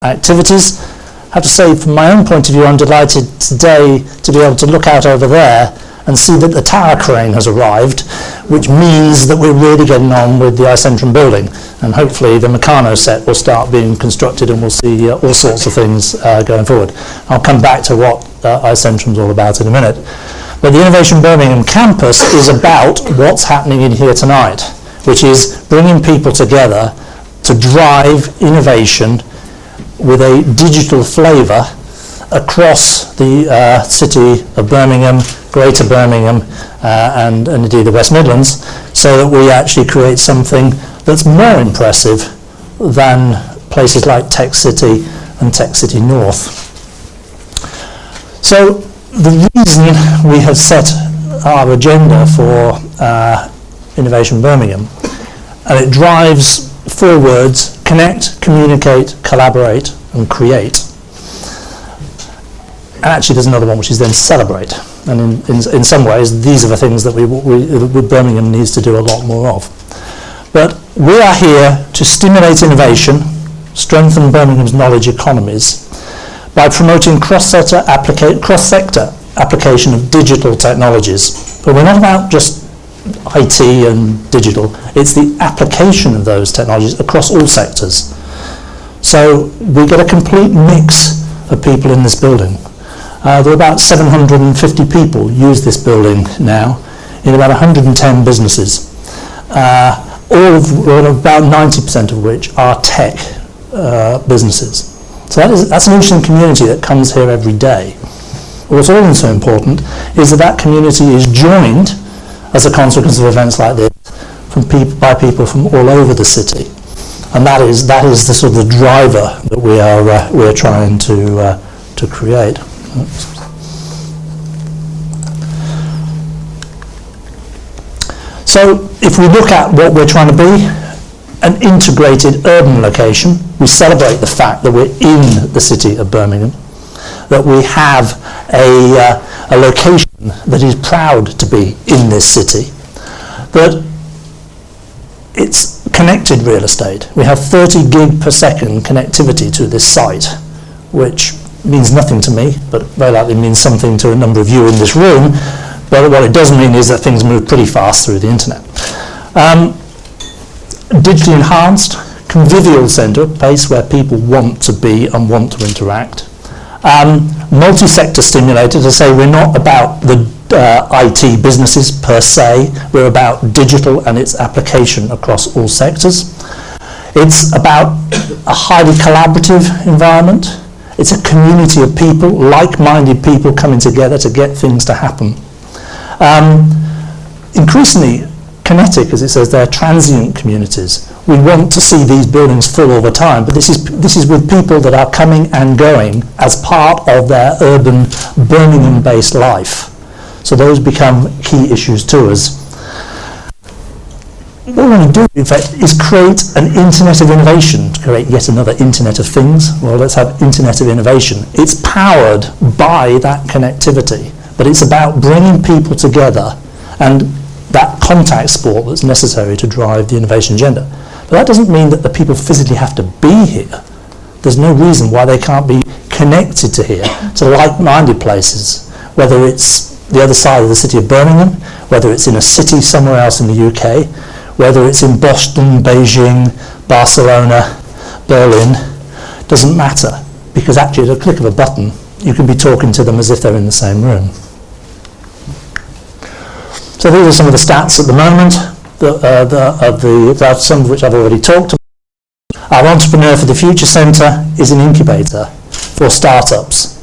activities. I have to say, from my own point of view, I'm delighted today to be able to look out over there and see that the tower crane has arrived, which means that we're really getting on with the iCentrum building, and hopefully the Meccano set will start being constructed and we'll see all sorts of things going forward. I'll come back to what iCentrum's all about in a minute. But the Innovation Birmingham campus is about what's happening in here tonight, which is bringing people together to drive innovation with a digital flavour across the city of Birmingham, Greater Birmingham, and indeed the West Midlands, so that we actually create something that's more impressive than places like Tech City and Tech City North. So the reason we have set our agenda for Innovation Birmingham, and it drives 4 words: connect, communicate, collaborate, and create. And actually there's another one, which is then celebrate. And in some ways, these are the things that Birmingham needs to do a lot more of. But we are here to stimulate innovation, strengthen Birmingham's knowledge economies by promoting cross-sector application of digital technologies. But we're not about just IT and digital, it's the application of those technologies across all sectors. So we get a complete mix of people in this building. There are about 750 people use this building now in about 110 businesses, about 90% of which are tech businesses. So that's an interesting community that comes here every day. What's also important is that community is joined as a consequence of events like this by people from all over the city, and that is the sort of the driver that we are trying to create. So if we look at what we're trying to be, an integrated urban location, we celebrate the fact that we're in the city of Birmingham, that we have a location that is proud to be in this city, that it's connected real estate. We have 30 gig per second connectivity to this site, which means nothing to me, but very likely means something to a number of you in this room. But what it does mean is that things move pretty fast through the internet. Digitally enhanced, convivial centre, a place where people want to be and want to interact. Multi-sector stimulated, to say we're not about the IT businesses per se, we're about digital and its application across all sectors. It's about a highly collaborative environment. It's a community of people, like-minded people coming together to get things to happen. Increasingly kinetic, as it says, they're transient communities. We want to see these buildings full all the time, but this is with people that are coming and going as part of their urban Birmingham-based life. So those become key issues to us. What we want to do, in fact, is create an internet of innovation, to create yet another internet of things. Well, let's have internet of innovation. It's powered by that connectivity, but it's about bringing people together and that contact sport that's necessary to drive the innovation agenda. But that doesn't mean that the people physically have to be here. There's no reason why they can't be connected to here, to like-minded places, whether it's the other side of the city of Birmingham, whether it's in a city somewhere else in the UK, whether it's in Boston, Beijing, Barcelona, Berlin, doesn't matter, because actually at a click of a button you can be talking to them as if they're in the same room. So these are some of the stats at the moment, some of which I've already talked about. Our Entrepreneur for the Future Centre is an incubator for startups.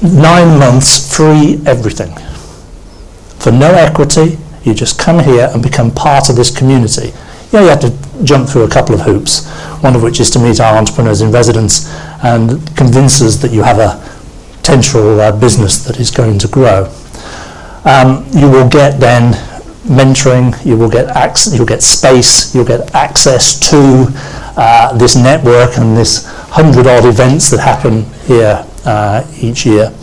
9 months free everything. For no equity, you just come here and become part of this community. You have to jump through a couple of hoops, one of which is to meet our entrepreneurs in residence and convince us that you have a potential business that is going to grow. You will get then mentoring, you will get space, you'll get access to this network and this 100-odd events that happen here each year.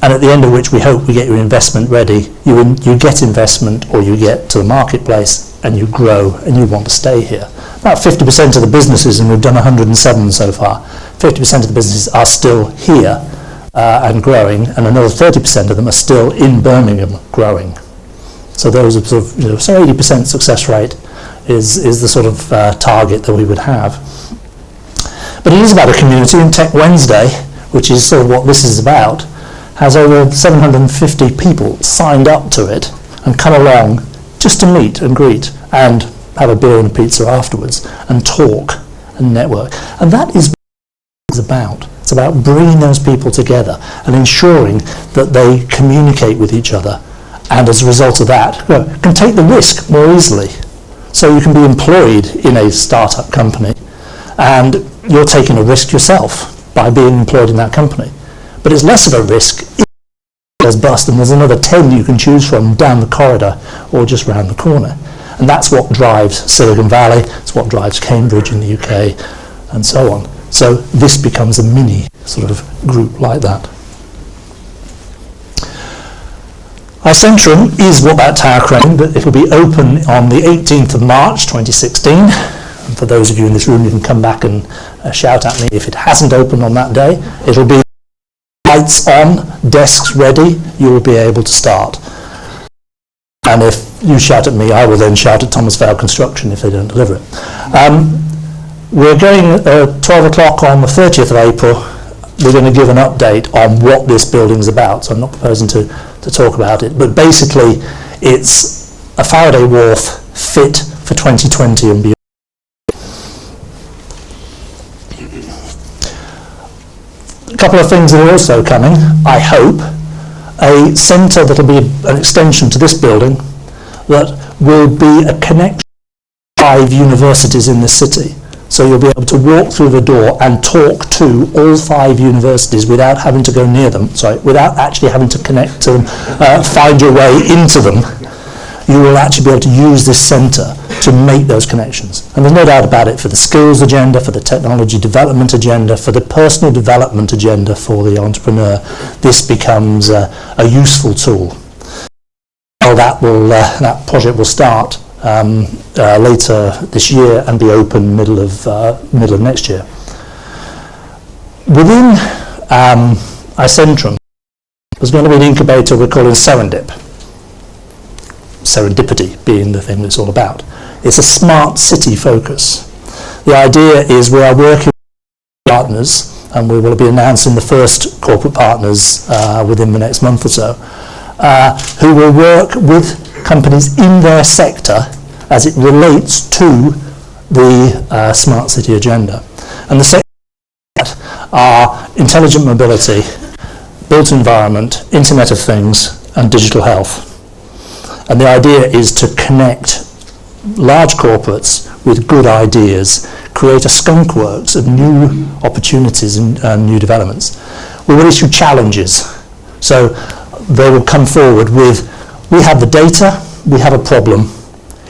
And at the end of which we hope we get your investment ready. You get investment, or you get to the marketplace and you grow and you want to stay here. about 50% of the businesses, and we've done 107 so far, 50% of the businesses are still here and growing, and another 30% of them are still in Birmingham growing. So those are sort of, so 80% success rate is the sort of target that we would have. But it is about a community, and Tech Wednesday, which is sort of what this is about, has over 750 people signed up to it and come along just to meet and greet and have a beer and a pizza afterwards and talk and network. And that is what it's about. It's about bringing those people together and ensuring that they communicate with each other, and as a result of that, can take the risk more easily. So you can be employed in a startup company, and you're taking a risk yourself by being employed in that company. But it's less of a risk if it goes bust and there's another 10 you can choose from down the corridor or just round the corner. And that's what drives Silicon Valley, it's what drives Cambridge in the UK, and so on. So this becomes a mini sort of group like that. iCentrum is what that tower crane, but it will be open on the 18th of March 2016. And for those of you in this room, you can come back and shout at me if it hasn't opened on that day. It'll be lights on, desks ready, you will be able to start. And if you shout at me, I will then shout at Thomas Vale Construction if they don't deliver it. We're going 12 o'clock on the 30th of April. We're going to give an update on what this building's about, so I'm not proposing to talk about it, but basically it's a Faraday Wharf fit for 2020 and beyond. A couple of things that are also coming, I hope. A centre that will be an extension to this building that will be a connection to 5 universities in the city. So you'll be able to walk through the door and talk to all 5 universities without having to go near them, without actually having to connect to them, find your way into them. You will actually be able to use this centre to make those connections. And there's no doubt about it, for the skills agenda, for the technology development agenda, for the personal development agenda for the entrepreneur, this becomes a useful tool. Well, that project will start later this year and be open middle of next year. Within iCentrum, there's going to be an incubator we're calling Serendipity being the thing it's all about. It's a smart city focus. The idea is we are working with partners, and we will be announcing the first corporate partners within the next month or so, who will work with companies in their sector as it relates to the smart city agenda. And the sectors are intelligent mobility, built environment, Internet of Things, and digital health. And the idea is to connect large corporates with good ideas, create a skunk works of new opportunities and new developments. We will issue challenges. So they will come forward with, we have the data, we have a problem,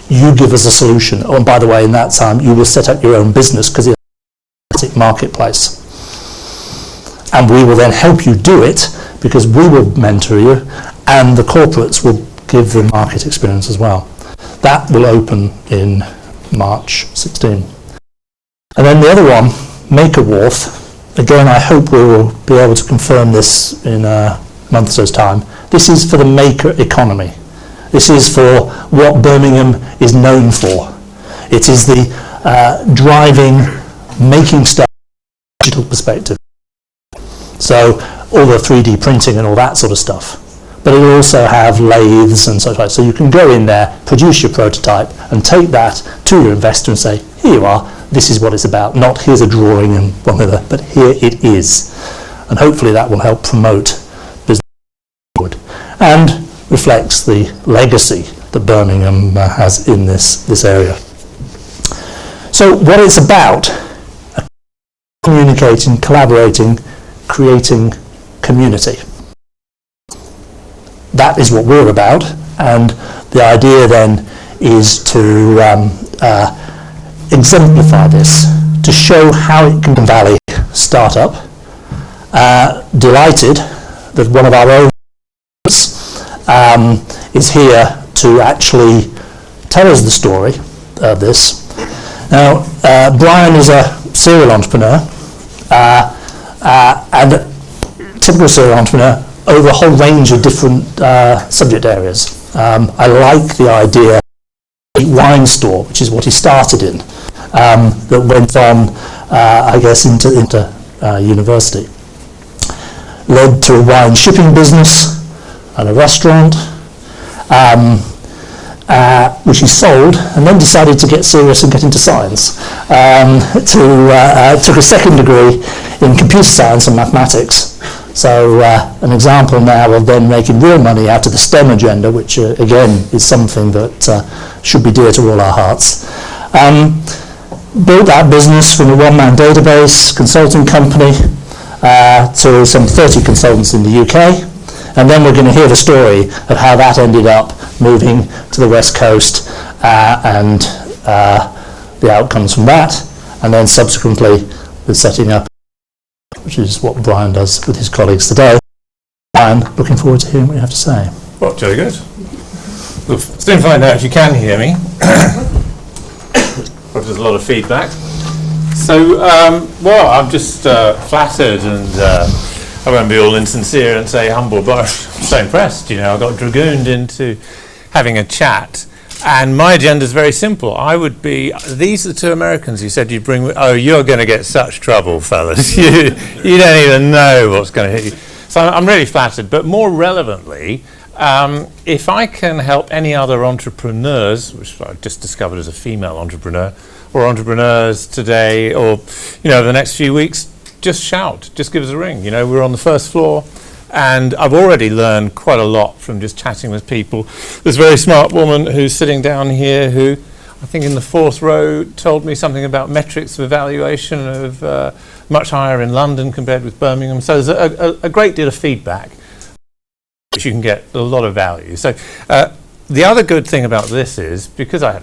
you give us a solution. Oh, and by the way, in that time, you will set up your own business because it's a marketplace. And we will then help you do it because we will mentor you, and the corporates will give the market experience as well. That will open in March 16. And then the other one, Maker Wharf, again I hope we will be able to confirm this in a month or so's time. This is for the maker economy. This is for what Birmingham is known for. It is the driving, making stuff from a digital perspective. So all the 3D printing and all that sort of stuff. But it will also have lathes and such like. So you can go in there, produce your prototype, and take that to your investor and say, here you are, this is what it's about. Not here's a drawing and one other, but here it is. And hopefully that will help promote business forward and reflects the legacy that Birmingham has in this area. So what it's about, communicating, collaborating, creating community. That is what we're about, and the idea then is to exemplify this, to show how it can Valley start up. Delighted that one of our own is here to actually tell us the story of this. Now, Brian is a serial entrepreneur, and a typical serial entrepreneur over a whole range of different subject areas. I like the idea of a wine store, which is what he started in, that went on, I guess, into university. Led to a wine shipping business and a restaurant, which he sold, and then decided to get serious and get into science. Took a second degree in computer science and mathematics. So an example now of then making real money out of the STEM agenda, which again is something that should be dear to all our hearts. Built that business from a one-man database consulting company to some 30 consultants in the UK. And then we're going to hear the story of how that ended up moving to the West Coast and the outcomes from that. And then subsequently with setting up, which is what Brian does with his colleagues today. Brian, looking forward to hearing what you have to say. Well, jolly good. We'll soon find out if you can hear me. There's a lot of feedback. So, well, I'm just flattered, and I won't be all insincere and say humble, but I'm so impressed. You know, I got dragooned into having a chat, and my agenda is very simple. I would be, these are the two Americans you said you'd bring with, oh, you're going to get such trouble, fellas. you don't even know what's going to hit you. So I'm really flattered, but more relevantly, if I can help any other entrepreneurs, which I just discovered as a female entrepreneur, or entrepreneurs today, or, you know, the next few weeks, just shout, just give us a ring. You know, we're on the first floor, and I've already learned quite a lot from just chatting with people. This very smart woman who's sitting down here, who I think in the fourth row told me something about metrics of evaluation of much higher in London compared with Birmingham. So there's a great deal of feedback, which you can get a lot of value. So the other good thing about this is, because I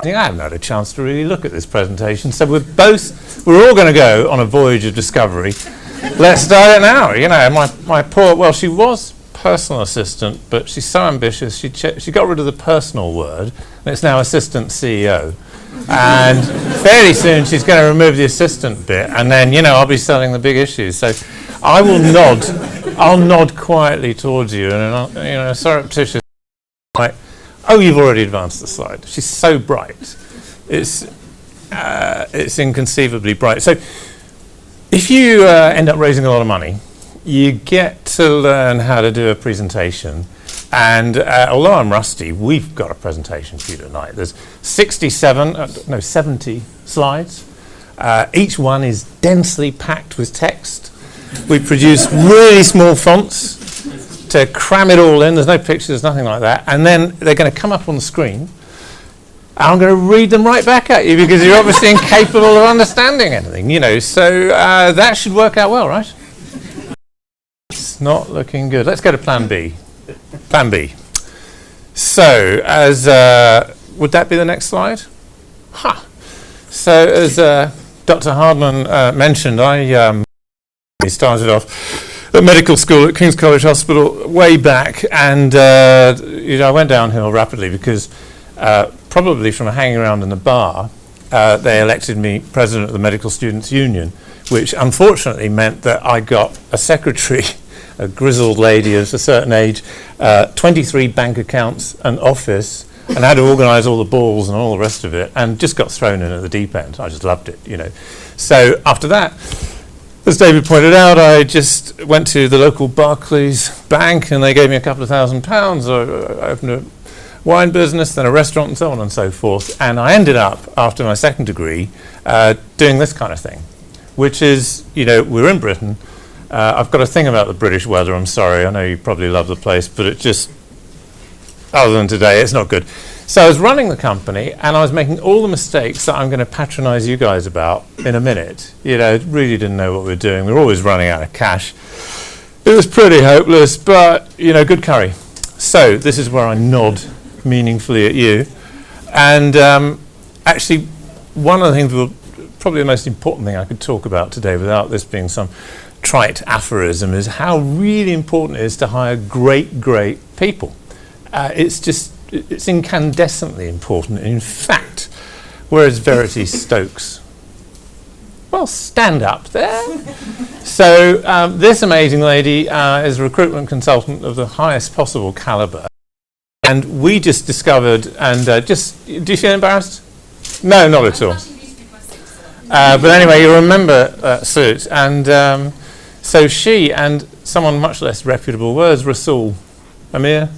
haven't had a chance to really look at this presentation, so we're all going to go on a voyage of discovery. Let's start it now. You know, my poor, well, she was personal assistant, but she's so ambitious, she got rid of the personal word, and it's now assistant CEO. And fairly soon she's going to remove the assistant bit, and then, you know, I'll be selling the big issues. So I will I'll nod quietly towards you, and you know, surreptitious, like, oh, you've already advanced the slide. She's so bright. It's inconceivably bright. So if you end up raising a lot of money, you get to learn how to do a presentation. And although I'm rusty, we've got a presentation for you tonight. There's 70 slides. Each one is densely packed with text. We produce really small fonts to cram it all in. There's no pictures, nothing like that. And then they're going to come up on the screen. I'm going to read them right back at you because you're obviously incapable of understanding anything, you know. So that should work out well, right? It's not looking good. Let's go to Plan B. Plan B. So, as would that be the next slide? So, as Dr. Hardman mentioned, I started off at medical school at King's College Hospital way back, and you know, I went downhill rapidly because probably from hanging around in the bar, they elected me president of the Medical Students Union, which unfortunately meant that I got a secretary, a grizzled lady of a certain age, 23 bank accounts, an office, and had to organise all the balls and all the rest of it, and just got thrown in at the deep end. I just loved it, you know. So after that, as David pointed out, I just went to the local Barclays bank, and they gave me a couple of £1,000. I opened a wine business, then a restaurant, and so on and so forth. And I ended up, after my second degree, doing this kind of thing, which is, you know, we're in Britain. I've got a thing about the British weather. I'm sorry. I know you probably love the place, but it just, other than today, it's not good. So I was running the company, and I was making all the mistakes that I'm going to patronise you guys about in a minute. You know, really didn't know what we were doing. We were always running out of cash. It was pretty hopeless, but, you know, good curry. So this is where I nod meaningfully at you. And actually, one of the things, probably the most important thing I could talk about today without this being some trite aphorism, is how really important it is to hire great people. It's incandescently important. In fact, Where is Verity Stokes? Well, stand up there. So this amazing lady is a recruitment consultant of the highest possible caliber. And we just discovered, and do you feel embarrassed? No, not at all. But anyway, you remember Suit. And so she and someone much less reputable, where's Rasul? Amir,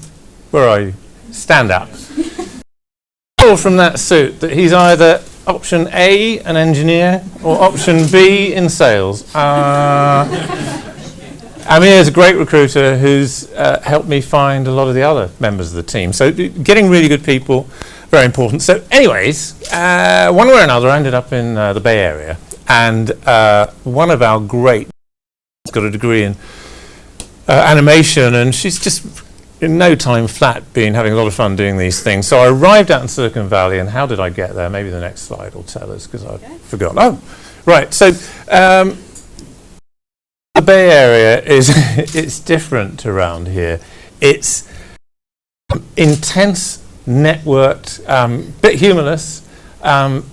where are you? Stand up. From that suit that he's either option A, an engineer, or option B, in sales. Amir is a great recruiter who's helped me find a lot of the other members of the team. So getting really good people, very important. So anyways, one way or another, I ended up in the Bay Area. And one of our great got a degree in animation, and she's just in no time flat been having a lot of fun doing these things. So I arrived out in Silicon Valley, and how did I get there? Maybe the next slide will tell us, because I've forgotten. Oh, right. So the Bay Area is it's different around here. It's intense, networked, bit humorless, and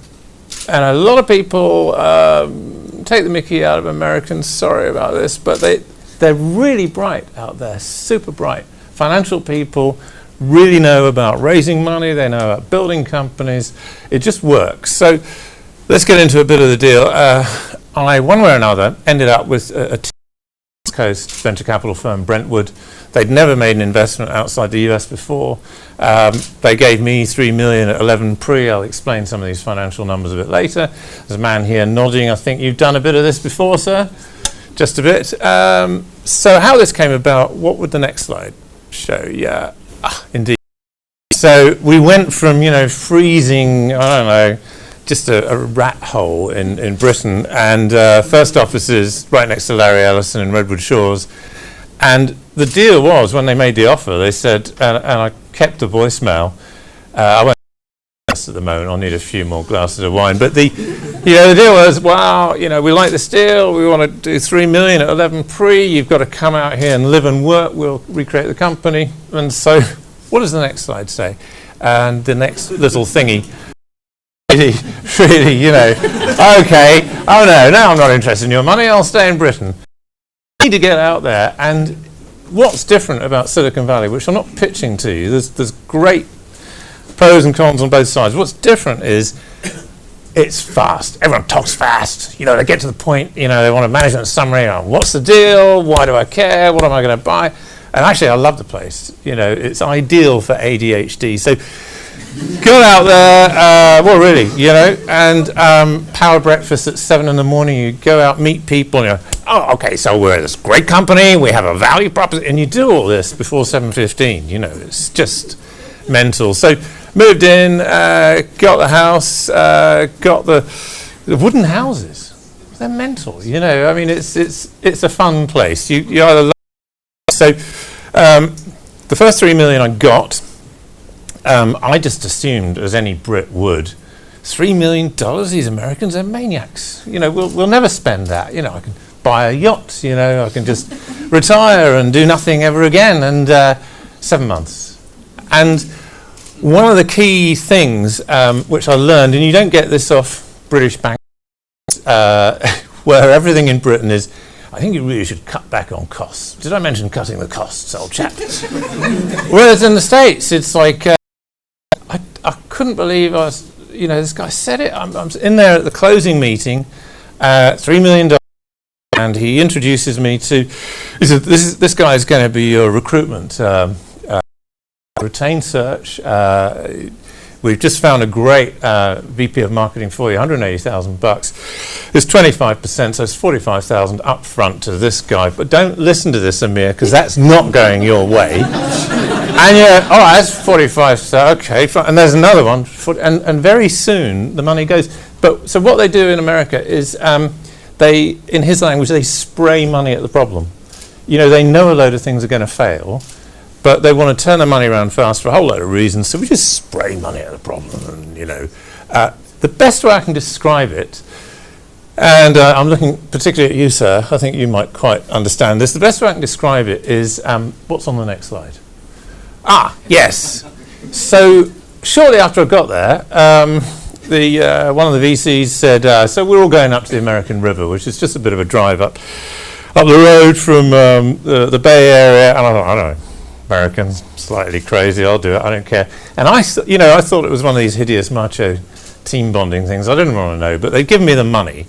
a lot of people take the mickey out of Americans. Sorry about this, but they're really bright out there, super bright. Financial people really know about raising money. They know about building companies. It just works. So let's get into a bit of the deal. I, one way or another, ended up with a East Coast venture capital firm, Brentwood. They'd never made an investment outside the US before. They gave me $3 million at 11 pre. I'll explain some of these financial numbers a bit later. There's a man here nodding. I think you've done a bit of this before, sir? Just a bit. So how this came about, what would the next slide show? Yeah, indeed. So we went from, freezing, I don't know, just a rat hole in Britain, and first offices right next to Larry Ellison in Redwood Shores. And the deal was, when they made the offer, they said, and I kept the voicemail, I won't at the moment, I'll need a few more glasses of wine, but the deal was, wow, we like this deal, we want to do $3 million at 11 pre, you've got to come out here and live and work, we'll recreate the company. And so, what does the next slide say? And the next little thingy, really, okay, oh no, now I'm not interested in your money, I'll stay in Britain. You need to get out there, and what's different about Silicon Valley, which I'm not pitching to you, there's great pros and cons on both sides. What's different is it's fast. Everyone talks fast. They get to the point, they want a management summary on what's the deal, why do I care, what am I going to buy? And actually, I love the place. It's ideal for ADHD. So go out there, and power breakfast at 7 in the morning. You go out, meet people, and oh, okay, so we're this great company, we have a value proposition, and you do all this before 7:15. It's just mental. So moved in, got the house, got the wooden houses. They're mental, I mean, it's a fun place. You either love it. So the first $3 million I got, I just assumed, as any Brit would, $3 million, these Americans are maniacs. We'll never spend that. I can buy a yacht, I can just retire and do nothing ever again. And 7 months. And one of the key things which I learned, and you don't get this off British banks, where everything in Britain is, I think you really should cut back on costs. Did I mention cutting the costs, old chap? Whereas in the States, it's like, I couldn't believe I was, this guy said it. I'm in there at the closing meeting, $3 million, and he introduces me to, he said, this guy is going to be your recruitment retained search. We've just found a great VP of marketing for you, $180,000. It's 25%, so it's $45,000 up front to this guy. But don't listen to this, Amir, because that's not going your way. And you're, all right, that's 45, so okay, fine. And there's another one, and very soon the money goes. But so what they do in America is they, in his language, they spray money at the problem. They know a load of things are going to fail, but they want to turn the money around fast for a whole load of reasons, so we just spray money at the problem. And the best way I can describe it, and I'm looking particularly at you, sir, I think you might quite understand this. The best way I can describe it is, what's on the next slide? Yes. So shortly after I got there, one of the VCs said, so we're all going up to the American River, which is just a bit of a drive up the road from the Bay Area. And I thought, I don't know, Americans, slightly crazy, I'll do it, I don't care. And I thought it was one of these hideous macho team bonding things. I didn't want to know, but they've given me the money.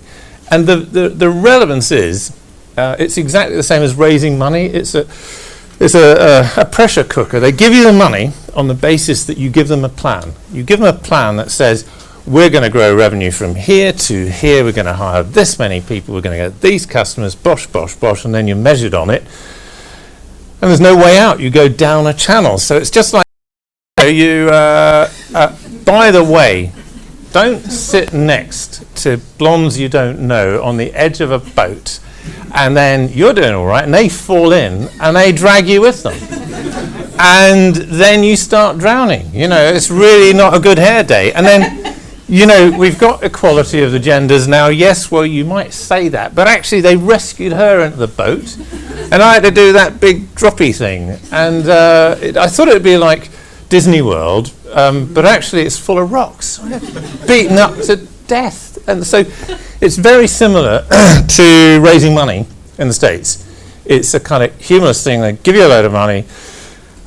And the relevance is, it's exactly the same as raising money. It's a pressure cooker. They give you the money on the basis that you give them a plan. You give them a plan that says, we're going to grow revenue from here to here, we're going to hire this many people, we're going to get these customers, bosh, bosh, bosh, and then you're measured on it. And there's no way out. You go down a channel. So it's just like, by the way, don't sit next to blondes you don't know on the edge of a boat, and then you're doing all right, and they fall in, and they drag you with them. And then you start drowning. It's really not a good hair day. And then, we've got equality of the genders now. Yes, well, you might say that, but actually they rescued her into the boat, and I had to do that big droppy thing. And I thought it would be like Disney World, but actually it's full of rocks. I got beaten up to death. And so it's very similar to raising money in the States. It's a kind of humorous thing. They give you a load of money.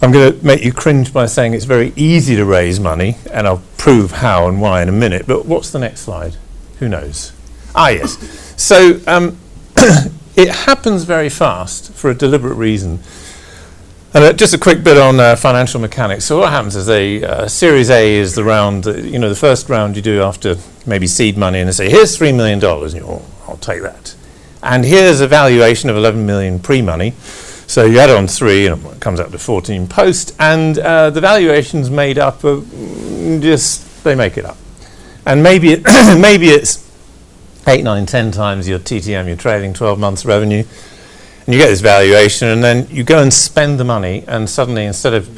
I'm going to make you cringe by saying it's very easy to raise money, and I'll prove how and why in a minute. But what's the next slide? Who knows? Yes. So it happens very fast for a deliberate reason. And just a quick bit on financial mechanics. So what happens is Series A is the round, the first round you do after maybe seed money, and they say, here's $3 million. And you go, I'll take that. And here's a valuation of 11 million pre-money. So you add on 3, and it comes up to 14 post, and the valuation's made up of they make it up. And maybe it's 8, 9, 10 times your TTM, your trailing 12 months revenue, and you get this valuation, and then you go and spend the money, and suddenly instead of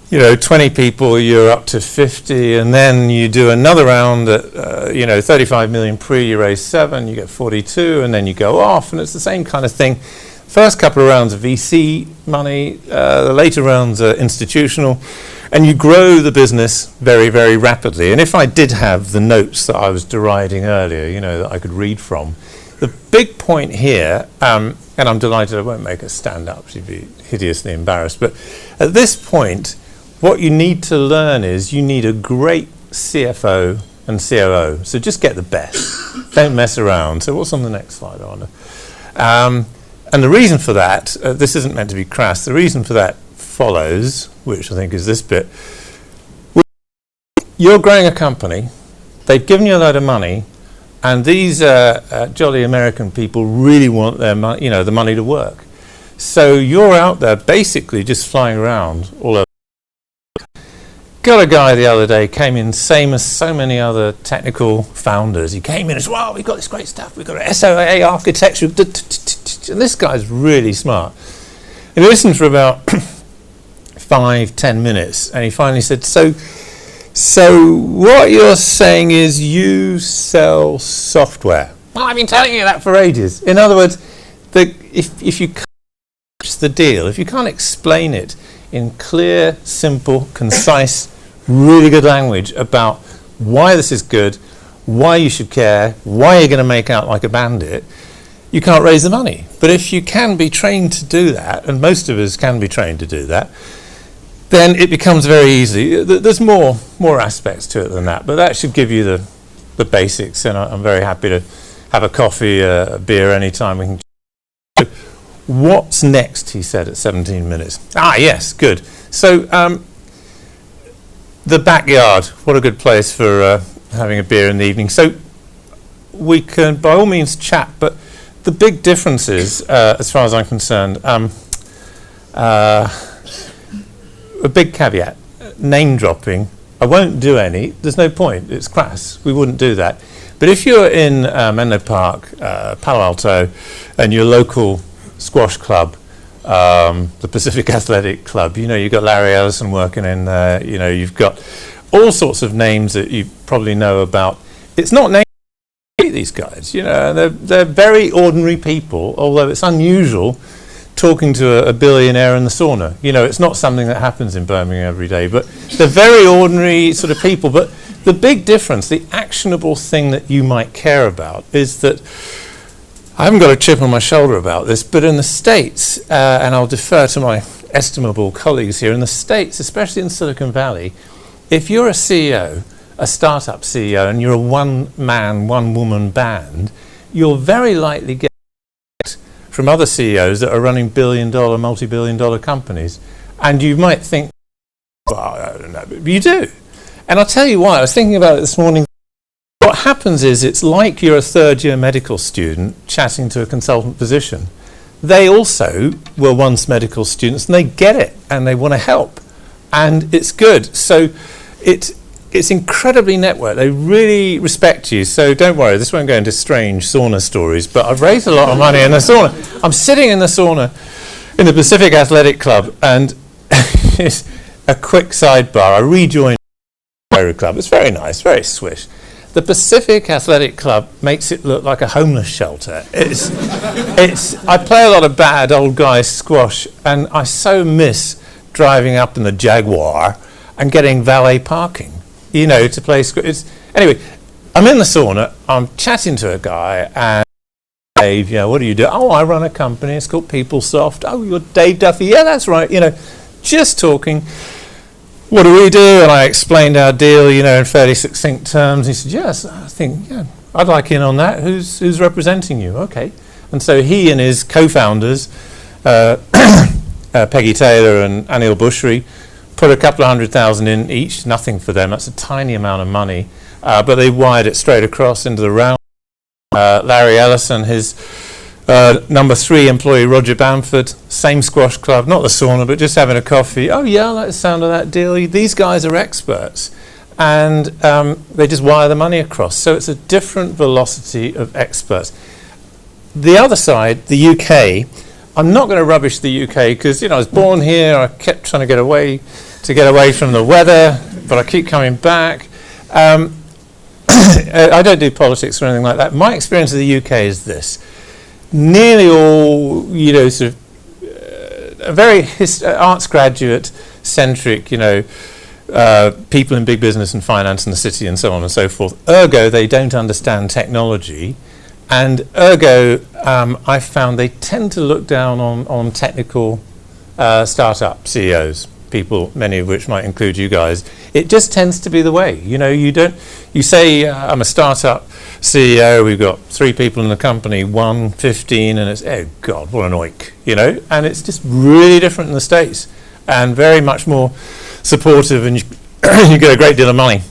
20 people, you're up to 50, and then you do another round at 35 million pre, you raise 7, you get 42, and then you go off, and it's the same kind of thing. First couple of rounds of VC money, the later rounds are institutional, and you grow the business very, very rapidly. And if I did have the notes that I was deriding earlier, that I could read from, the big point here, and I'm delighted I won't make her stand up, she'd be hideously embarrassed, but at this point, what you need to learn is you need a great CFO and COO. So just get the best. Don't mess around. So what's on the next slide, I wonder? And the reason for that, this isn't meant to be crass, the reason for that follows, which I think is this bit. You're growing a company, they've given you a load of money, and these jolly American people really want their money, the money to work. So you're out there basically just flying around all over. Got a guy the other day, came in, same as so many other technical founders. He came in and said, wow, we've got this great stuff, we've got an SOA architecture, and this guy's really smart. And he listened for about 5-10 minutes, and he finally said, so what you're saying is you sell software. Well, I've been telling you that for ages. In other words, if you can't catch the deal, if you can't explain it in clear, simple, concise, really good language about why this is good, why you should care, why you're going to make out like a bandit, you can't raise the money. But if you can be trained to do that, and most of us can be trained to do that, then it becomes very easy. There's more aspects to it than that, but that should give you the basics, and I'm very happy to have a coffee, a beer anytime we can. What's next, he said at 17 minutes. Yes, good. So the backyard, what a good place for having a beer in the evening. So we can by all means chat, but the big difference is, as far as I'm concerned, a big caveat, name dropping. I won't do any, there's no point, it's crass, we wouldn't do that. But if you're in Menlo Park, Palo Alto, and your local squash club, the Pacific Athletic Club, you've got Larry Ellison working in there, you've got all sorts of names that you probably know about. It's not names, these guys, they're very ordinary people, although it's unusual talking to a billionaire in the sauna. It's not something that happens in Birmingham every day, but they're very ordinary sort of people, but The big difference, the actionable thing that you might care about is that, I haven't got a chip on my shoulder about this, but in the States, and I'll defer to my estimable colleagues here, in the States, especially in Silicon Valley, if you're a CEO, a startup CEO, and you're a one-man, one-woman band, you'll very likely get from other CEOs that are running billion-dollar, multi-billion-dollar companies. And you might think, well, I don't know, but you do. And I'll tell you why. I was thinking about it this morning. What happens is it's like you're a third-year medical student chatting to a consultant physician. They also were once medical students, and they get it, and they want to help. And it's good. So it's incredibly networked. They really respect you. So don't worry, this won't go into strange sauna stories, but I've raised a lot of money in the sauna. I'm sitting in the sauna in the Pacific Athletic Club, and it's a quick sidebar. I rejoined the Rotary Club. It's very nice, very swish. The Pacific Athletic Club makes it look like a homeless shelter. I play a lot of bad old guy squash, and I so miss driving up in the Jaguar and getting valet parking, to play squash. Anyway, I'm in the sauna, I'm chatting to a guy, and Dave, what do you do? Oh, I run a company, it's called PeopleSoft. Oh, you're Dave Duffy? Yeah, that's right. Just talking. What do we do? And I explained our deal, in fairly succinct terms. He said, yes, I think, I'd like in on that. Who's representing you? Okay. And so he and his co-founders, Peggy Taylor and Anil Bushri, put a couple of $100,000 in each. Nothing for them. That's a tiny amount of money. But they wired it straight across into the round. Larry Ellison, his number 3 employee, Roger Bamford, same squash club, not the sauna, but just having a coffee. Oh yeah, I like the sound of that deal. These guys are experts, and they just wire the money across. So it's a different velocity of experts. The other side, the UK, I'm not going to rubbish the UK because I was born here. I kept trying to get away from the weather, but I keep coming back. I don't do politics or anything like that. My experience of the UK is this. Nearly all, sort of a very arts graduate centric, people in big business and finance and the city and so on and so forth. Ergo, they don't understand technology. And ergo, I found they tend to look down on technical startup CEOs, people, many of which might include you guys. It just tends to be the way. You say, I'm a startup CEO, we've got 3 people in the company, 1, 15, and it's, oh God, what an oik, and it's just really different in the States and very much more supportive, and you get a great deal of money.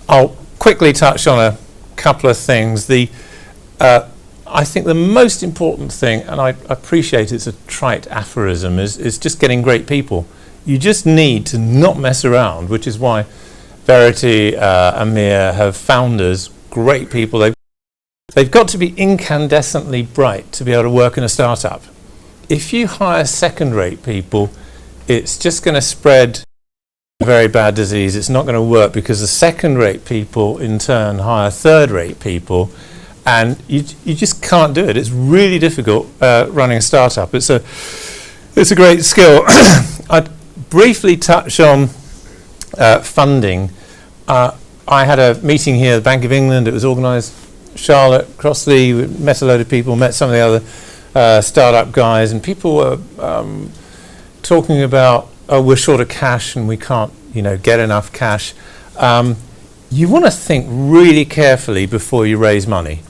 I'll quickly touch on a couple of things. I think the most important thing, and I appreciate it's a trite aphorism, is just getting great people. You just need to not mess around, which is why Verity and Mia have founders, great people. They've got to be incandescently bright to be able to work in a startup. If you hire second-rate people, it's just going to spread a very bad disease. It's not going to work because the second-rate people, in turn, hire third-rate people, and you just can't do it. It's really difficult running a startup. It's a great skill. I'd briefly touch on funding. I had a meeting here at the Bank of England. It was organised, Charlotte, Crossley, we met a load of people, met some of the other startup guys, and people were talking about, oh, we're short of cash and we can't, get enough cash. You want to think really carefully before you raise money.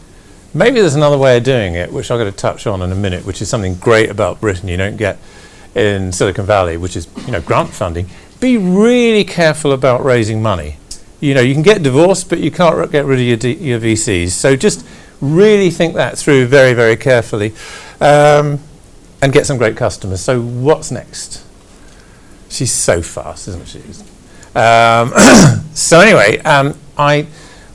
Maybe there's another way of doing it, which I'm going to touch on in a minute, which is something great about Britain you don't get in Silicon Valley, which is, grant funding. Be really careful about raising money. You can get divorced, but you can't get rid of your VCs. So just really think that through very, very carefully, and get some great customers. So what's next? She's so fast, isn't she? So anyway,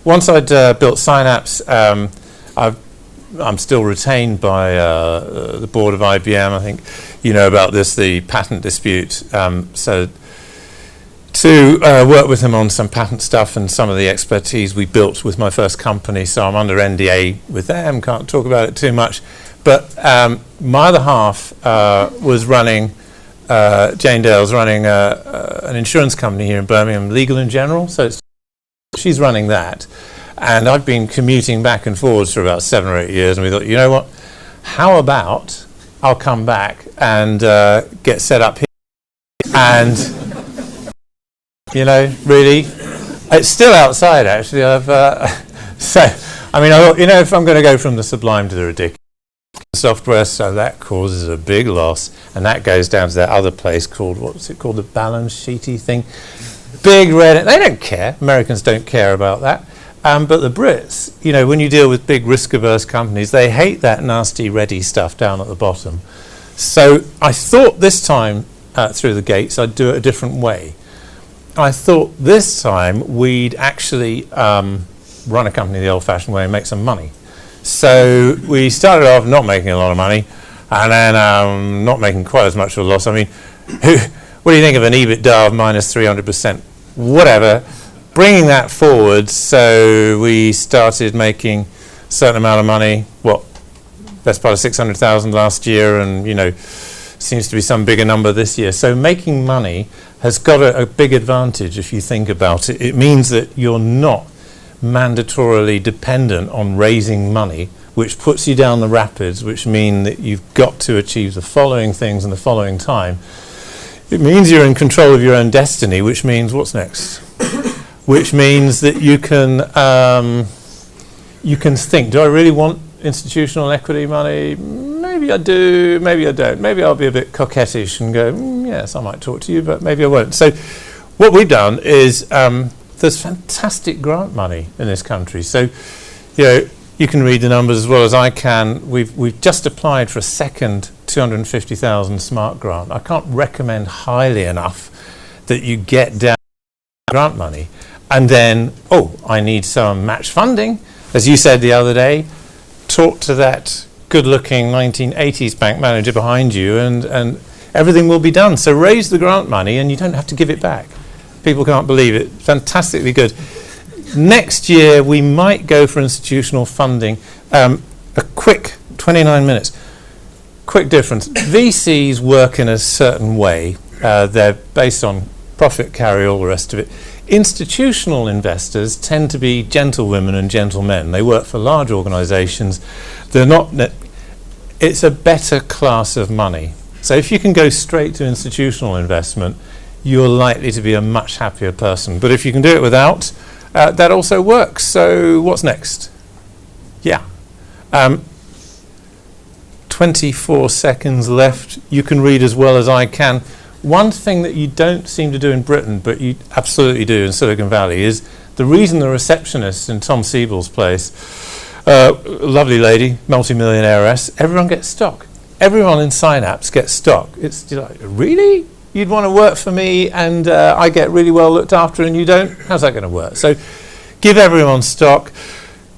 once I'd built Synapse, I'm still retained by the board of IBM. I think you know about this, the patent dispute. So to work with them on some patent stuff and some of the expertise we built with my first company. So I'm under NDA with them, can't talk about it too much. But my other half was running, Jane Dale's running an insurance company here in Birmingham, Legal & General. So it's She's running that. And I've been commuting back and forwards for about 7 or 8 years, and we thought, you know what, how about I'll come back and get set up here, and, you know, really, it's still outside actually. I thought, you know, if I'm going to go from the sublime to the ridiculous, software, so that causes a big loss, and that goes down to that other place called, what's it called, the balance sheety thing, big red, they don't care, Americans don't care about that. But the Brits, you know, when you deal with big risk-averse companies, they hate that nasty ready stuff down at the bottom. So I thought this time through the gates I'd do it a different way. I thought this time we'd actually run a company the old-fashioned way and make some money. So we started off not making a lot of money, and then not making quite as much of a loss. I mean, what do you think of an EBITDA of minus 300%? Whatever. Bringing that forward, so we started making a certain amount of money, best part of 600,000 last year, and, you know, seems to be some bigger number this year. So making money has got a big advantage if you think about it. It means that you're not mandatorily dependent on raising money, which puts you down the rapids, which mean that you've got to achieve the following things in the following time. It means you're in control of your own destiny, which means what's next? Which means that you can think, do I really want institutional equity money? Maybe I do, maybe I don't. Maybe I'll be a bit coquettish and go, yes, I might talk to you, but maybe I won't. So what we've done is there's fantastic grant money in this country. So, you know, you can read the numbers as well as I can. We've just applied for a second 250,000 SMART grant. I can't recommend highly enough that you get down grant money. And then, I need some match funding. As you said the other day, talk to that good-looking 1980s bank manager behind you, and everything will be done. So raise the grant money, and you don't have to give it back. People can't believe it. Fantastically good. Next year, we might go for institutional funding. A quick 29 minutes. Quick difference. VCs work in a certain way. They're based on profit carry, all the rest of it. Institutional investors tend to be gentlewomen and gentlemen. They work for large organizations. It's a better class of money. So if you can go straight to institutional investment, you're likely to be a much happier person. But if you can do it without, that also works. So what's next? Yeah. 24 seconds left. You can read as well as I can. One thing that you don't seem to do in Britain, but you absolutely do in Silicon Valley, is the reason the receptionist in Tom Siebel's place, lovely lady, multi-millionairess, everyone gets stock. Everyone in Synapse gets stock. It's like, really? You'd want to work for me and I get really well looked after and you don't? How's that going to work? So give everyone stock,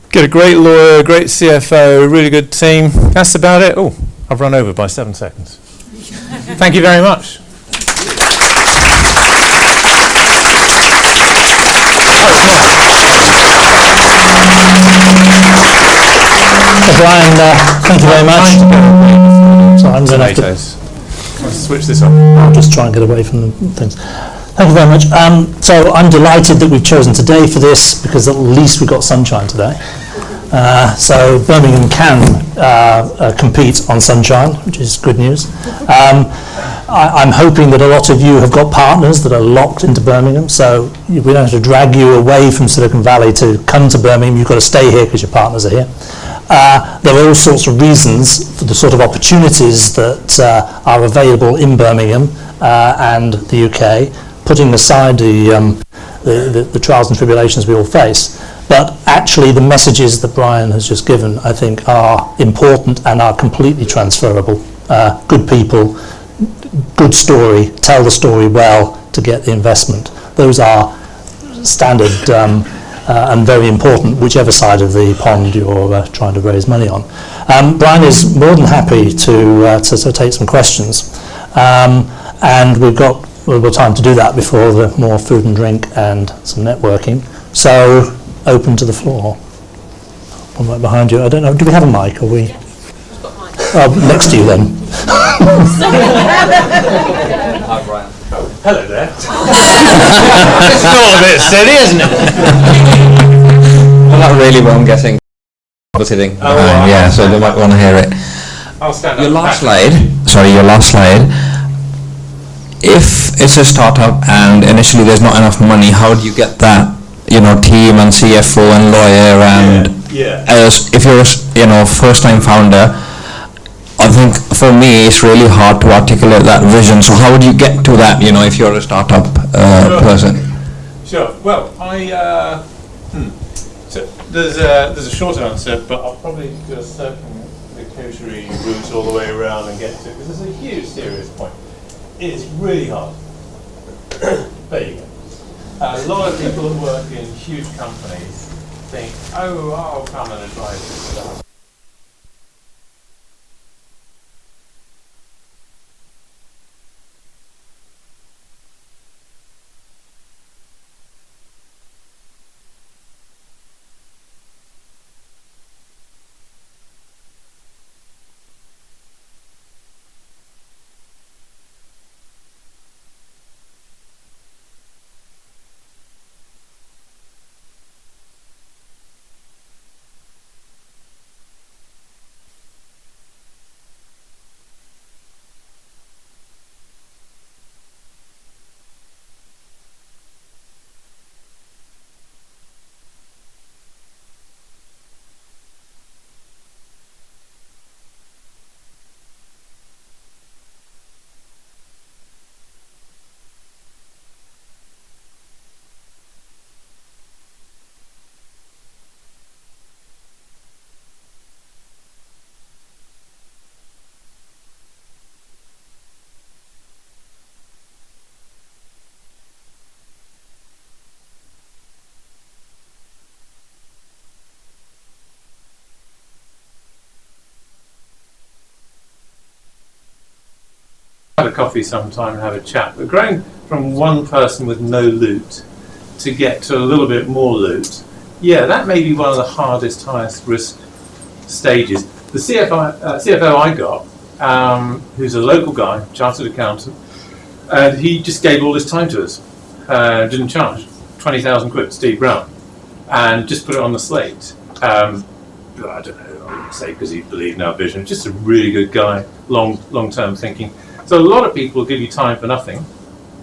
get a great lawyer, a great CFO, a really good team. That's about it. Oh, I've run over by 7 seconds. Thank you very much. Brian, thank you very much. So I'm going to have to switch this on. I'll just try and get away from the things. Thank you very much. So I'm delighted that we've chosen today for this because at least we've got sunshine today. So Birmingham can compete on sunshine, which is good news. I'm hoping that a lot of you have got partners that are locked into Birmingham, so we don't have to drag you away from Silicon Valley to come to Birmingham. You've got to stay here because your partners are here. There are all sorts of reasons for the sort of opportunities that are available in Birmingham and the UK, putting aside the trials and tribulations we all face. But actually the messages that Brian has just given, I think, are important and are completely transferable. Good people, good story, tell the story well to get the investment. Those are standard and very important, whichever side of the pond you're trying to raise money on. Brian is more than happy to take some questions. And we've got a little time to do that before the more food and drink and some networking. So, open to the floor. One right behind you. I don't know, do we have a mic? Or we? We've got mics. Next to you then. Hi, Brian. Hello there. It's all a bit silly, isn't it? Well, not really, but I'm guessing. Sitting behind, yeah, so they might want to hear it. I'll stand up. Your last slide. If it's a startup and initially there's not enough money, how do you get that, team and CFO and lawyer and as if you're a first-time founder? I think for me it's really hard to articulate that vision. So how would you get to that? If you're a startup person. Sure. Well, so there's a short answer, but I'll probably just circumlocutory route all the way around and get to it, because there's a huge serious point. It is really hard. There you go. A lot of people that work in huge companies think, oh, I'll come and advise this stuff. Have a coffee sometime and have a chat. But growing from one person with no loot to get to a little bit more loot, that may be one of the hardest, highest risk stages. The CFO I got, who's a local guy, chartered accountant, and he just gave all his time to us. Didn't charge. 20,000 quid, Steve Brown, and just put it on the slate. I don't know, I wouldn't say because he believed in our vision. Just a really good guy, long-term thinking. So a lot of people will give you time for nothing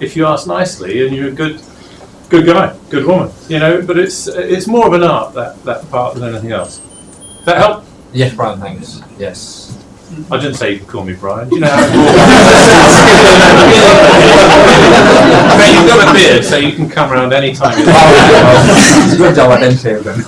if you ask nicely and you're a good guy, good woman, but it's more of an art, that part, than anything else. Does that help? Yes, Brian, thanks. Yes. I didn't say you could call me Brian. Do you know how it works? But you've got a beard, so you can come around any time you like. Good job, I didn't say it then.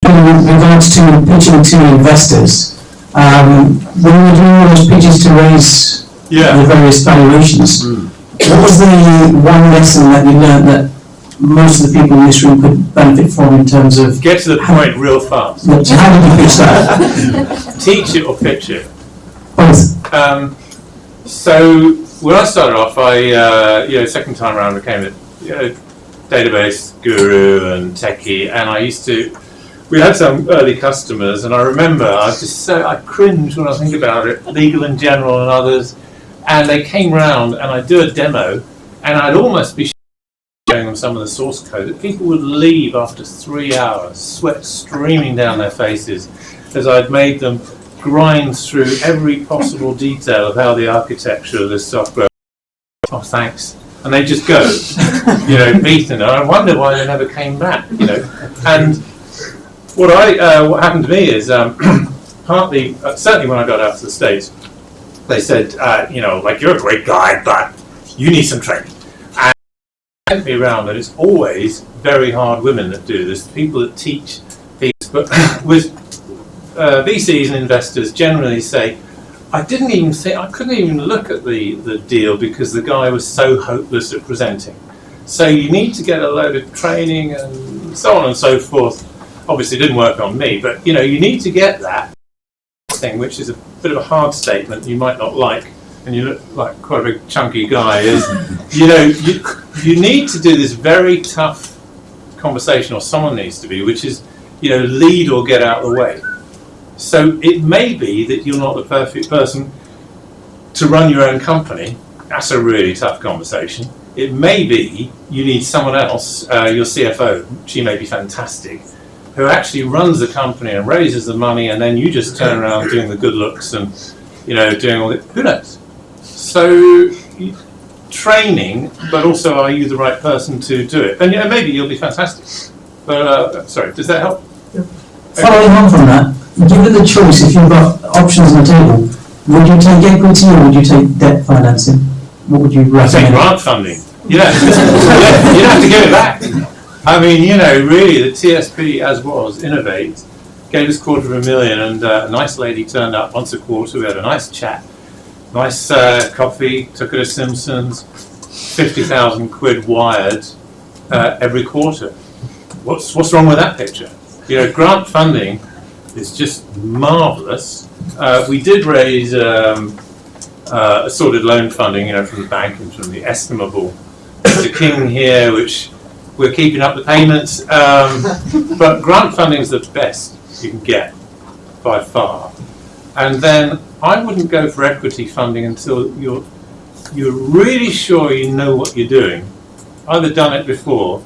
In regards to pitching to investors, when you were doing those pitches to raise the various valuations, what was the one lesson that you learned that most of the people in this room could benefit from in terms of... Get to the point real fast. How did you pitch that? Teach it or pitch it? Both. So when I started off, second time around I became a database guru and techie, and we had some early customers, and I remember I cringe when I think about it, Legal and General and others, and they came round and I'd do a demo, and I'd almost be showing them some of the source code that people would leave after 3 hours, sweat streaming down their faces, as I'd made them grind through every possible detail of how the architecture of this software. Oh, thanks. And they just go, beaten. And I wonder why they never came back, And what happened to me is partly, certainly when I got out to the States, they said, you're a great guy, but you need some training. And they sent me around that it's always very hard women that do this, people that teach these. But with VCs and investors generally say, I couldn't even look at the deal because the guy was so hopeless at presenting. So you need to get a load of training and so on and so forth. Obviously it didn't work on me, but you need to get that thing, which is a bit of a hard statement you might not like, and you look like quite a big chunky guy, is you need to do this very tough conversation, or someone needs to be, which is lead or get out of the way. So it may be that you're not the perfect person to run your own company. That's a really tough conversation. It may be you need someone else, your CFO, she may be fantastic, who actually runs the company and raises the money, and then you just turn around doing the good looks and, doing all it. Who knows? So training, but also are you the right person to do it? And maybe you'll be fantastic. But sorry, does that help? Following on from that, given the choice, if you've got options on the table, would you take equity or would you take debt financing? What would you recommend? I think grant funding. You'd have to give it back. I mean, really, the TSP, as was, Innovate, gave us $250,000, and a nice lady turned up once a quarter. We had a nice chat, nice coffee, took her to Simpsons, 50,000 quid wired every quarter. What's wrong with that picture? Grant funding is just marvellous. We did raise assorted loan funding, from the bank and from the estimable Mr. King here, which we're keeping up the payments. But grant funding is the best you can get by far. And then I wouldn't go for equity funding until you're really sure you know what you're doing. I've done it before,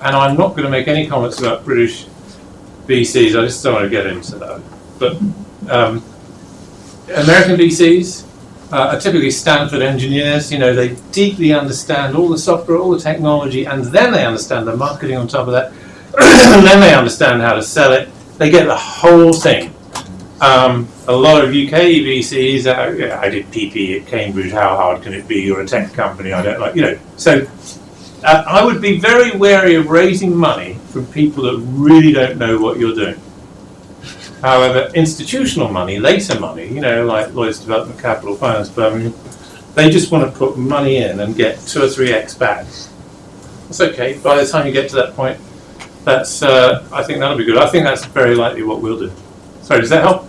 and I'm not going to make any comments about British VCs. I just don't want to get into that. But American VCs are typically Stanford engineers. They deeply understand all the software, all the technology, and then they understand the marketing on top of that. And then they understand how to sell it. They get the whole thing. A lot of UK VCs, I did PP at Cambridge, how hard can it be? You're a tech company, I don't like, So I would be very wary of raising money from people that really don't know what you're doing. However, institutional money, later money, like Lloyd's Development Capital Finance, Birmingham, they just want to put money in and get 2 or 3x back. That's okay. By the time you get to that point, that's I think that'll be good. I think that's very likely what we'll do. Sorry, does that help?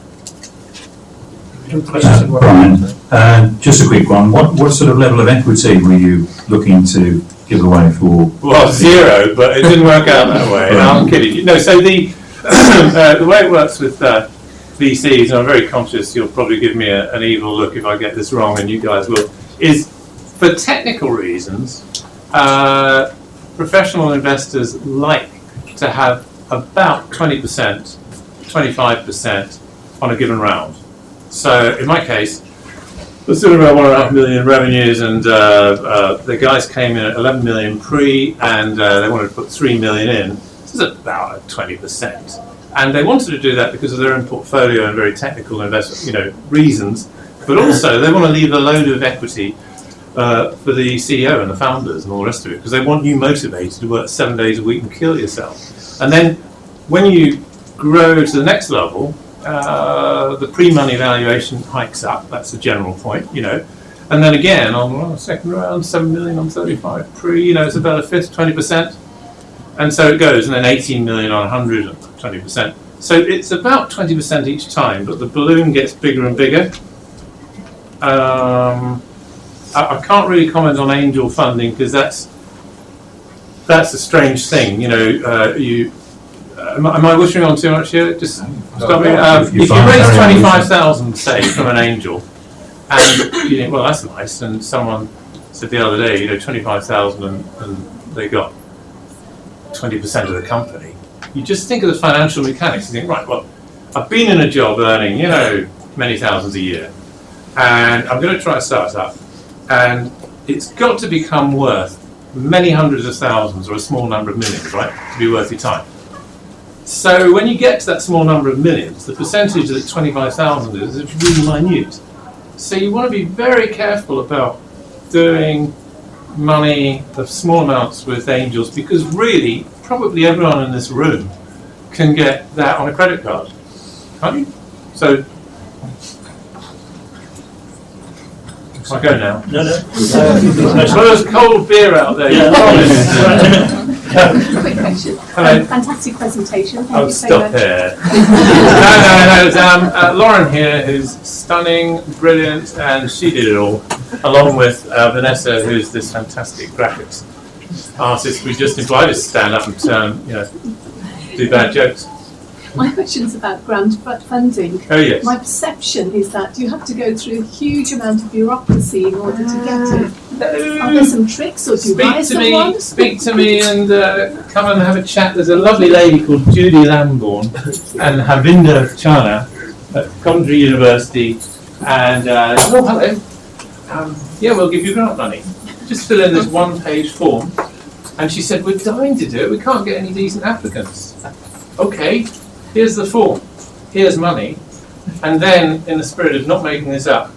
Brian, just a quick one. What sort of level of equity were you looking to give away for? Well, 0, but it didn't work out that way. No, I'm kidding you. No, so the way it works with VCs, and I'm very conscious you'll probably give me an evil look if I get this wrong, and you guys will, is for technical reasons, professional investors like to have about 20%, 25% on a given round. So in my case, let's do about 1.5 million revenues, and the guys came in at 11 million pre, and they wanted to put 3 million in. This is about 20%. And they wanted to do that because of their own portfolio and very technical investment, reasons, but also they want to leave a load of equity for the CEO and the founders and all the rest of it, because they want you motivated to work 7 days a week and kill yourself. And then when you grow to the next level, the pre-money valuation hikes up. That's the general point, And then again, on the second round, 7 million on 35 pre, it's about a fifth, 20%. And so it goes, and then 18 million on 100 and 20%. So it's about 20% each time, but the balloon gets bigger and bigger. I can't really comment on angel funding because that's a strange thing. Am I wishing on too much here? Just stop me. If you raise 25,000, say, from an angel, and you think, well, that's nice, and someone said the other day, 25,000, and they got 20% of the company. You just think of the financial mechanics. You think, right, well, I've been in a job earning, many thousands a year, and I'm going to try a startup, and it's got to become worth many hundreds of thousands or a small number of millions, right, to be worth your time. So when you get to that small number of millions, the percentage that 25,000 is really minute. So you want to be very careful about doing money of small amounts with angels, because really, probably everyone in this room can get that on a credit card, can't you? So, I go now. No. Well, there's cold beer out there. Quick question. Fantastic presentation. Thank you so stop much. here. No. Lauren here, who's stunning, brilliant, and she did it all, along with Vanessa, who's this fantastic graphics artist we just employed. I just stand up and do bad jokes. My question's about grant funding. Oh, yes. My perception is that you have to go through a huge amount of bureaucracy in order to get it. Are there some tricks, or do you hire someone? Speak to me and come and have a chat. There's a lovely lady called Judy Lambourne and Havinder Chana at Coventry University. And, oh, hello. Yeah, we'll give you grant money. Just fill in this one-page form. And she said, we're dying to do it. We can't get any decent applicants. Okay, here's the form. Here's money. And then, in the spirit of not making this up,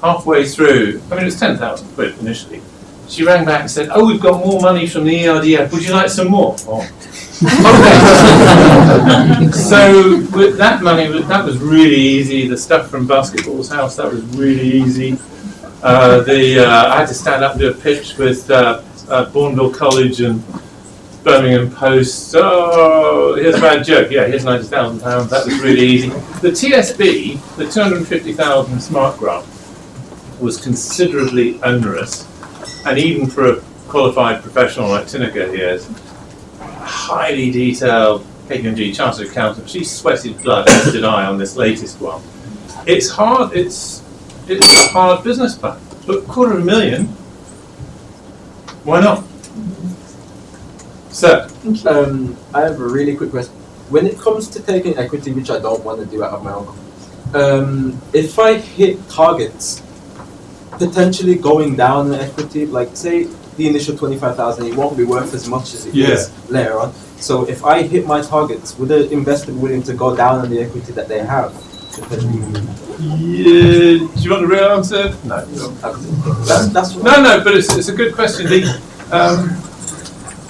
halfway through, I mean, it was 10,000 quid initially. She rang back and said, oh, we've got more money from the ERDF. Would you like some more? Oh. Okay. So, with that money, that was really easy. The stuff from Basketball's House, that was really easy. I had to stand up and do a pitch with Bourneville College and Birmingham Post. Oh, here's a bad joke. Yeah, here's £90,000. That was really easy. The TSB, the 250,000 smart grant, was considerably onerous, and even for a qualified professional like Tineke here, highly detailed KPMG chartered accountant. She sweated blood, as did I, on this latest one. It's hard. It's a hard business plan, but $250,000. Why not? Sir? I have a really quick question. When it comes to taking equity, which I don't want to do out of my own, if I hit targets, potentially going down in equity, like say the initial 25,000, it won't be worth as much as it is later on. So if I hit my targets, would the investor be willing to go down on the equity that they have? Yeah. Do you want the real answer? No. That's No, but it's a good question.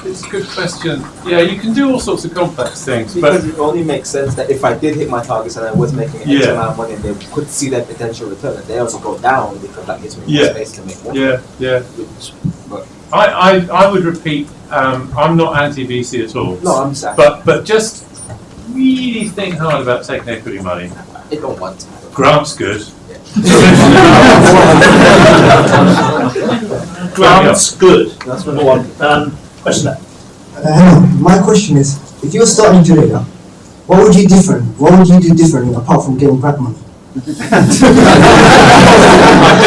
It's a good question. Yeah, you can do all sorts of complex things. Because but it only makes sense that if I did hit my targets and I was making X amount of money, they could see that potential return, and they also go down because that gives me more space to make more. Yeah. I would repeat. I'm not anti-VC at all. No, I'm sad. But just really think hard about taking equity money. I don't want to. Grant's good. Grant's good. That's what I want. Question. My question is, if you're starting today, what would you do differently apart from getting grant money? I'll do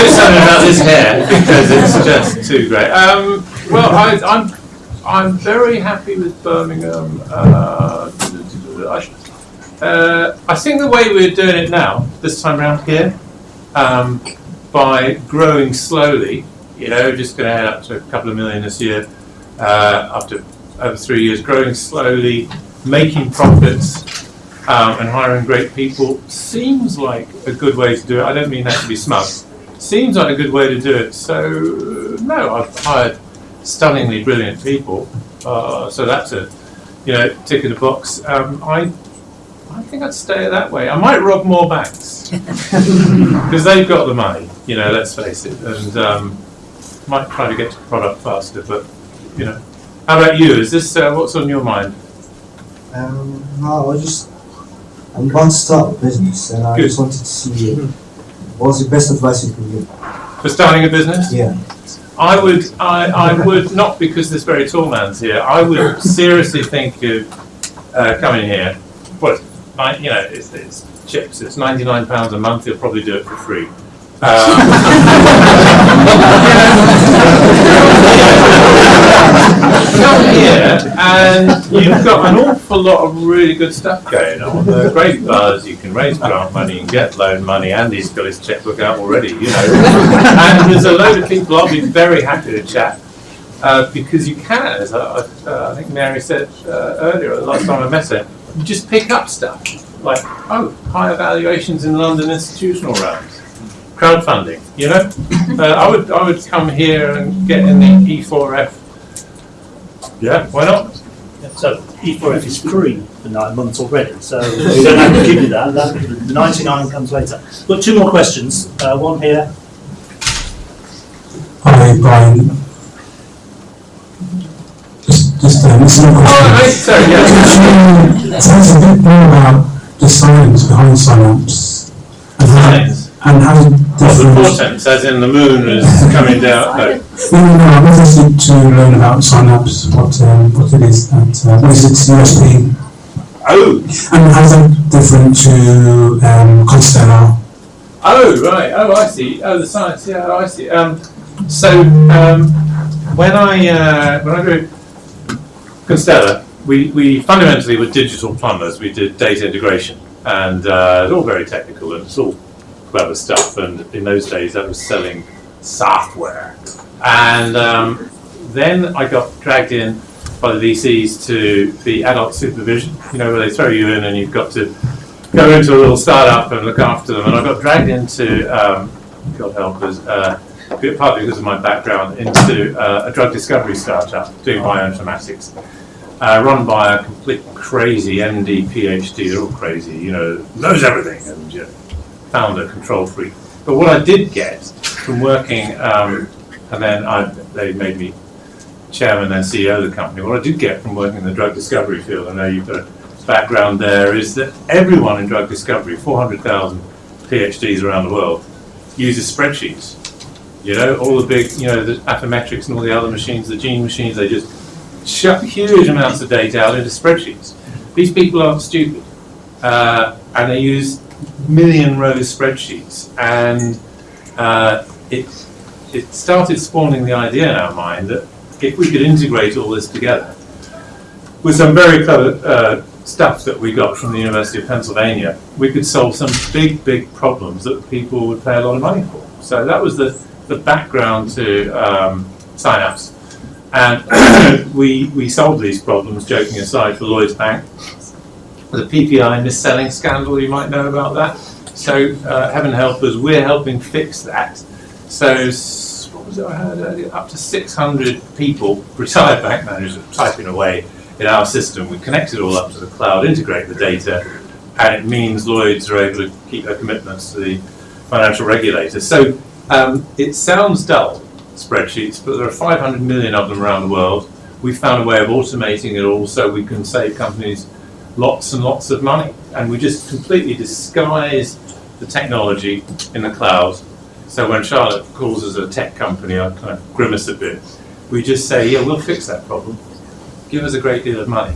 something about this hair because it's just too great. Well, I'm very happy with Birmingham. I think the way we're doing it now, this time around here, by growing slowly, just going to head up to a couple of million this year, after over 3 years, growing slowly, making profits, and hiring great people seems like a good way to do it. I don't mean that to be smug. Seems like a good way to do it. So, no, I've hired stunningly brilliant people. So that's a, tick in the box. I think I'd stay that way. I might rob more banks because they've got the money. Let's face it, and might try to get to product faster. But how about you? Is this what's on your mind? No, I'm about to start a business, and I just wanted to see what's the best advice you can give For starting a business? Yeah. I would not, because this very tall man's here. I would seriously think of coming here. Well, it's chips. It's £99 a month. You'll probably do it for free. Come here, and you've got an awful lot of really good stuff going on. Great buzz. You can raise grant money and get loan money. Andy's got his checkbook out already, And there's a load of people. I'll be very happy to chat because you can, as I think Mary said earlier, the last time I met her, you just pick up stuff like higher valuations in London institutional rounds. Crowdfunding, I would come here and get in the E4F. Yeah, why not? So E4F is free for 9 months already, so we don't have to give you that. The 99 comes later. Got 2 more questions. One here. Hi, Brian. Just a question. Sorry, yeah. Tell us a bit more about the science behind synapse. And how the portent, as in the moon is coming down. No, I'm interested to learn about synapse, what it is, what is its USP. Oh! And how's that different to Constellar? Oh, right. Oh, I see. Oh, the science. Yeah, I see. When I grew Constellar, we fundamentally were digital plumbers. We did data integration, and it's all very technical, and it's all clever stuff. And in those days, that was selling software. And then I got dragged in by the VCs to the adult supervision, where they throw you in and you've got to go into a little startup and look after them. And I got dragged into, God help us, partly because of my background, into a drug discovery startup doing bioinformatics, run by a complete crazy MD, PhD, they're all crazy, knows everything, and founder, control freak. But what I did get from working, and then they made me chairman and CEO of the company, what I did get from working in the drug discovery field, I know you've got a background there, is that everyone in drug discovery, 400,000 PhDs around the world, uses spreadsheets. All the big, the Affymetrix and all the other machines, the gene machines, they just shut huge amounts of data out into spreadsheets. These people aren't stupid, and they use million-row spreadsheets, and it started spawning the idea in our mind that if we could integrate all this together with some very clever stuff that we got from the University of Pennsylvania, we could solve some big problems that people would pay a lot of money for. So that was the background to Synapse. And we solved these problems, joking aside, for Lloyds Bank. The PPI mis-selling scandal, you might know about that. So heaven help us, we're helping fix that. So what was it I heard earlier? Up to 600 people, retired bank managers, are typing away in our system. We connect it all up to the cloud, integrate the data, and it means Lloyds are able to keep their commitments to the financial regulator. So it sounds dull, spreadsheets, but there are 500 million of them around the world. We found a way of automating it all so we can save companies lots and lots of money. And we just completely disguise the technology in the cloud. So when Charlotte calls us a tech company, I kind of grimace a bit. We just say, yeah, we'll fix that problem. Give us a great deal of money.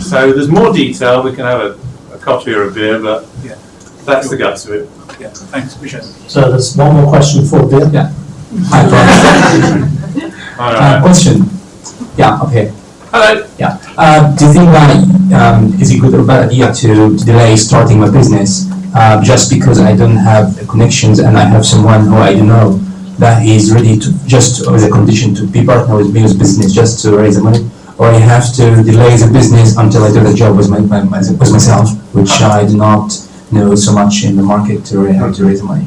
So there's more detail. We can have a coffee or a beer, but yeah, that's the guts of it. Yeah, thanks, appreciate it. So there's one more question for Bill. Yeah. Hi, Brian. Question. Yeah, okay. Hello. Yeah. Do you think that is it good or bad idea to delay starting my business just because I don't have the connections and I have someone who I don't know that is ready to just as a condition to be partner with Bill's business just to raise the money, or I have to delay the business until I do the job with myself, which I do not know so much in the market to how to raise the money.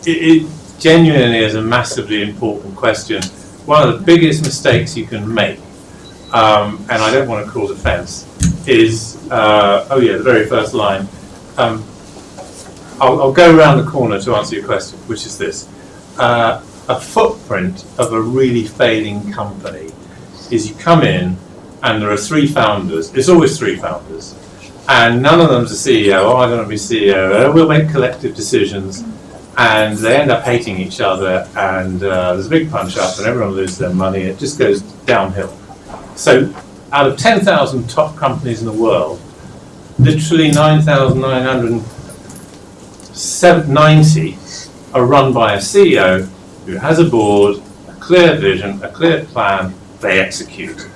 It genuinely is a massively important question. One of the biggest mistakes you can make, and I don't want to cause offence, is, the very first line. I'll go around the corner to answer your question, which is this. A footprint of a really failing company is you come in and there are three founders, it's always three founders, and none of them's a CEO, I don't want to be CEO, we'll make collective decisions, and they end up hating each other, and there's a big punch up and everyone loses their money, it just goes downhill. So out of 10,000 top companies in the world, literally 9,990 are run by a CEO who has a board, a clear vision, a clear plan, they execute.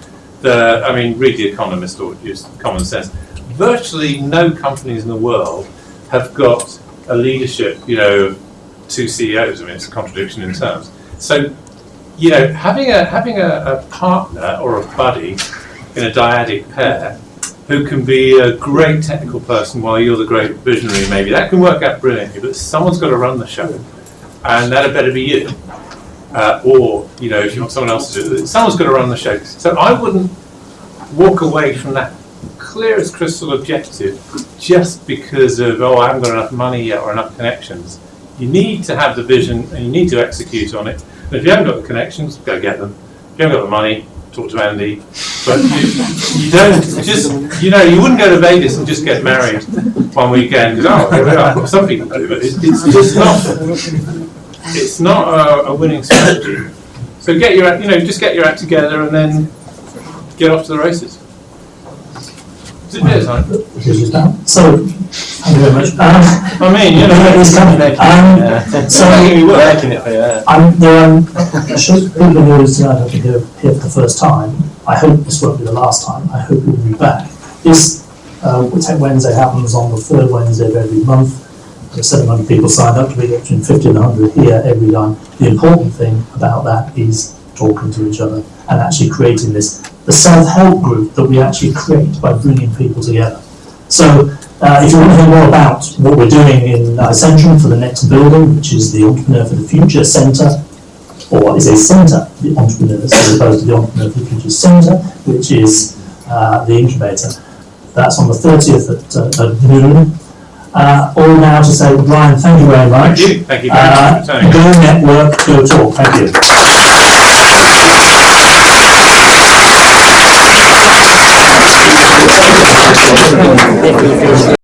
Read The Economist or use common sense. Virtually no companies in the world have got a leadership, two CEOs. It's a contradiction in terms. So, having a partner or a buddy in a dyadic pair who can be a great technical person while you're the great visionary, maybe that can work out brilliantly. But someone's got to run the show, and that had better be you. Or if you want someone else to do it, someone's got to run the show. So I wouldn't walk away from that clear as crystal objective just because of, I haven't got enough money yet or enough connections. You need to have the vision and you need to execute on it. And if you haven't got the connections, go get them. If you haven't got the money, talk to Andy. But you don't just, you wouldn't go to Vegas and just get married one weekend because, here we are. Some people do, but it's just not. It's not a winning strategy. So just get your act together and then get off to the races. So, thank you very much. I mean, you know, it's coming. So, I should people in the audience tonight have to hear for the first time. I hope this won't be the last time. I hope you'll be back. This Tech Wednesday happens on the third Wednesday of every month. There's 700 people signed up to be between 50 and 100 here every time. The important thing about that is talking to each other and actually creating the self-help group that we actually create by bringing people together. So if you want to hear more about what we're doing in Centrum for the next building, which is the Entrepreneur for the Future Centre, or is a centre for the entrepreneurs as opposed to the Entrepreneur for the Future Centre, which is the incubator. That's on the 30th at noon. All now to say, Brian, thank you very much. Thank you very much for returning. Go network, go talk. Thank you.